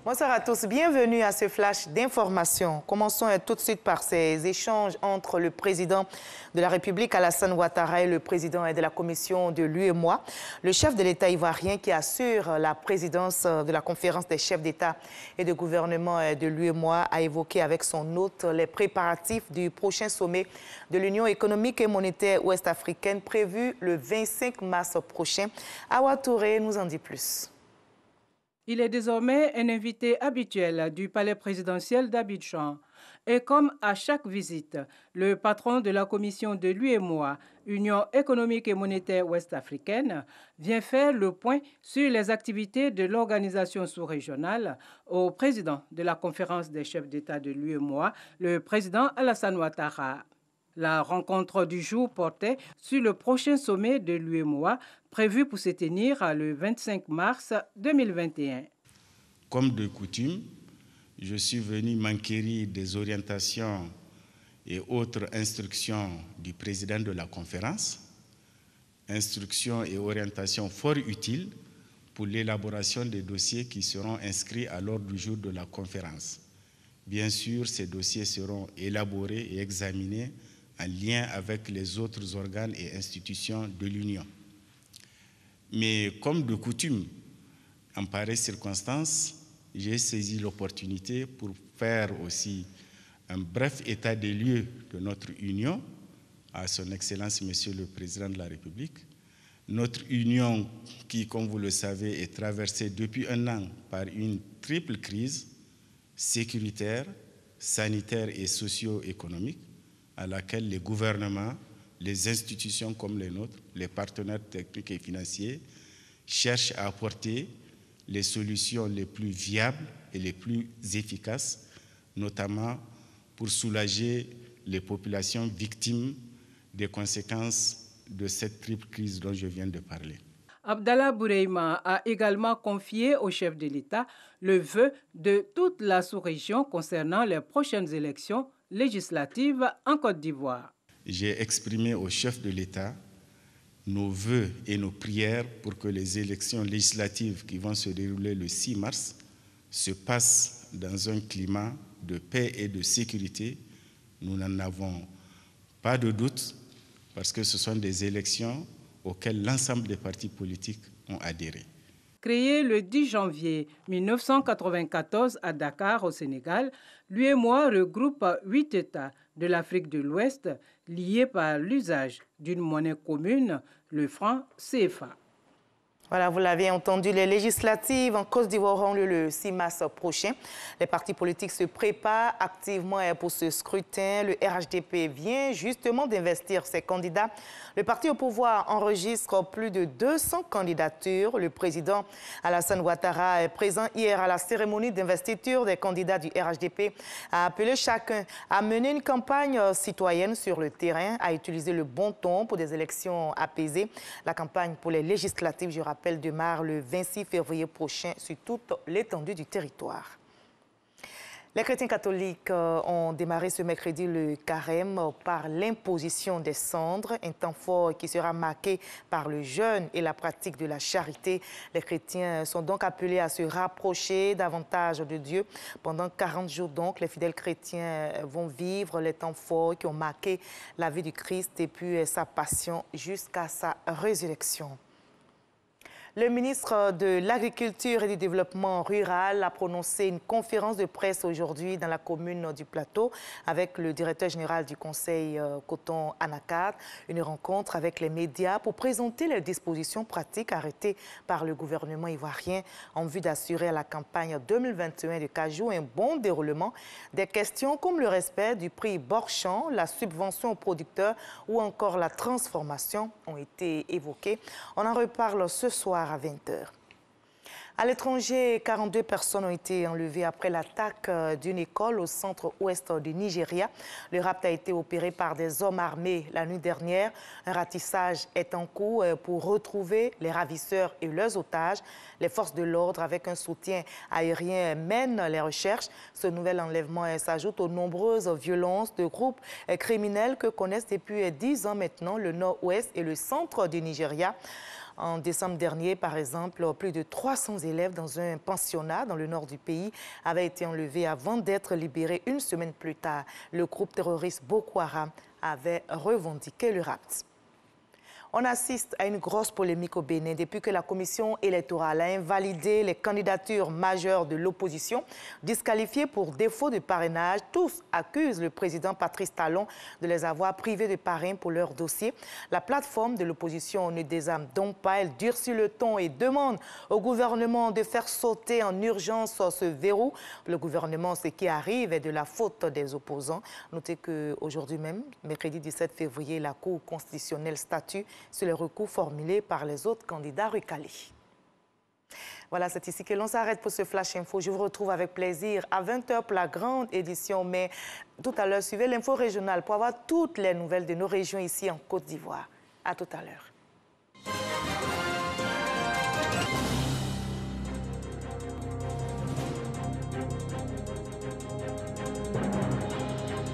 Bonsoir à tous, bienvenue à ce flash d'information. Commençons tout de suite par ces échanges entre le président de la République, Alassane Ouattara, et le président de la commission de l'UEMOA. Le chef de l'État ivoirien qui assure la présidence de la conférence des chefs d'État et de gouvernement de l'UEMOA a évoqué avec son hôte les préparatifs du prochain sommet de l'Union économique et monétaire ouest-africaine prévu le 25 mars prochain. Awa Touré nous en dit plus. Il est désormais un invité habituel du palais présidentiel d'Abidjan. Et comme à chaque visite, le patron de la commission de l'UEMOA, Union économique et monétaire ouest-africaine, vient faire le point sur les activités de l'organisation sous-régionale au président de la conférence des chefs d'État de l'UEMOA, le président Alassane Ouattara. La rencontre du jour portait sur le prochain sommet de l'UEMOA prévu pour se tenir le 25 mars 2021. Comme de coutume, je suis venu m'enquérir des orientations et autres instructions du président de la conférence, instructions et orientations fort utiles pour l'élaboration des dossiers qui seront inscrits à l'ordre du jour de la conférence. Bien sûr, ces dossiers seront élaborés et examinés en lien avec les autres organes et institutions de l'Union. Mais comme de coutume, en pareille circonstance, j'ai saisi l'opportunité pour faire aussi un bref état des lieux de notre Union à son Excellence Monsieur le Président de la République. Notre Union qui, comme vous le savez, est traversée depuis un an par une triple crise sécuritaire, sanitaire et socio-économique, à laquelle les gouvernements, les institutions comme les nôtres, les partenaires techniques et financiers cherchent à apporter les solutions les plus viables et les plus efficaces, notamment pour soulager les populations victimes des conséquences de cette triple crise dont je viens de parler. Abdallah Boureima a également confié au chef de l'État le vœu de toute la sous-région concernant les prochaines élections législatives en Côte d'Ivoire. J'ai exprimé au chef de l'État nos vœux et nos prières pour que les élections législatives qui vont se dérouler le 6 mars se passent dans un climat de paix et de sécurité. Nous n'en avons pas de doute parce que ce sont des élections auxquelles l'ensemble des partis politiques ont adhéré. Créé le 10 janvier 1994 à Dakar, au Sénégal, l'UEMOA regroupe 8 États de l'Afrique de l'Ouest liés par l'usage d'une monnaie commune, le franc CFA. Voilà, vous l'avez entendu, les législatives en Côte d'Ivoire auront lieu le 6 mars prochain. Les partis politiques se préparent activement pour ce scrutin. Le RHDP vient justement d'investir ses candidats. Le parti au pouvoir enregistre plus de 200 candidatures. Le président Alassane Ouattara est présent hier à la cérémonie d'investiture des candidats du RHDP, a appelé chacun à mener une campagne citoyenne sur le terrain, à utiliser le bon ton pour des élections apaisées. La campagne pour les législatives, je rappelle, démarre le 26 février prochain sur toute l'étendue du territoire. Les chrétiens catholiques ont démarré ce mercredi le carême par l'imposition des cendres, un temps fort qui sera marqué par le jeûne et la pratique de la charité. Les chrétiens sont donc appelés à se rapprocher davantage de Dieu. Pendant 40 jours donc, les fidèles chrétiens vont vivre les temps forts qui ont marqué la vie du Christ et puis sa passion jusqu'à sa résurrection. Le ministre de l'Agriculture et du Développement rural a prononcé une conférence de presse aujourd'hui dans la commune du Plateau avec le directeur général du Conseil Coton Anacat, une rencontre avec les médias pour présenter les dispositions pratiques arrêtées par le gouvernement ivoirien en vue d'assurer à la campagne 2021 de cajou un bon déroulement. Des questions comme le respect du prix bord-champ, la subvention aux producteurs ou encore la transformation ont été évoquées. On en reparle ce soir à 20h. À l'étranger, 42 personnes ont été enlevées après l'attaque d'une école au centre-ouest du Nigeria. Le rapt a été opéré par des hommes armés la nuit dernière. Un ratissage est en cours pour retrouver les ravisseurs et leurs otages. Les forces de l'ordre, avec un soutien aérien, mènent les recherches. Ce nouvel enlèvement s'ajoute aux nombreuses violences de groupes criminels que connaissent depuis 10 ans maintenant le nord-ouest et le centre du Nigeria. En décembre dernier, par exemple, plus de 300 élèves dans un pensionnat dans le nord du pays avaient été enlevés avant d'être libérés une semaine plus tard. Le groupe terroriste Boko Haram avait revendiqué le rapt. On assiste à une grosse polémique au Bénin depuis que la commission électorale a invalidé les candidatures majeures de l'opposition, disqualifiées pour défaut de parrainage. Tous accusent le président Patrice Talon de les avoir privés de parrain pour leur dossier. La plateforme de l'opposition ne désarme donc pas, elle durcit le ton et demande au gouvernement de faire sauter en urgence ce verrou. Le gouvernement, ce qui arrive est de la faute des opposants. Notez qu'aujourd'hui même, mercredi 17 février, la Cour constitutionnelle statue sur les recours formulés par les autres candidats recalés. Voilà, c'est ici que l'on s'arrête pour ce Flash Info. Je vous retrouve avec plaisir à 20h pour la grande édition. Mais tout à l'heure, suivez l'info régionale pour avoir toutes les nouvelles de nos régions ici en Côte d'Ivoire. À tout à l'heure.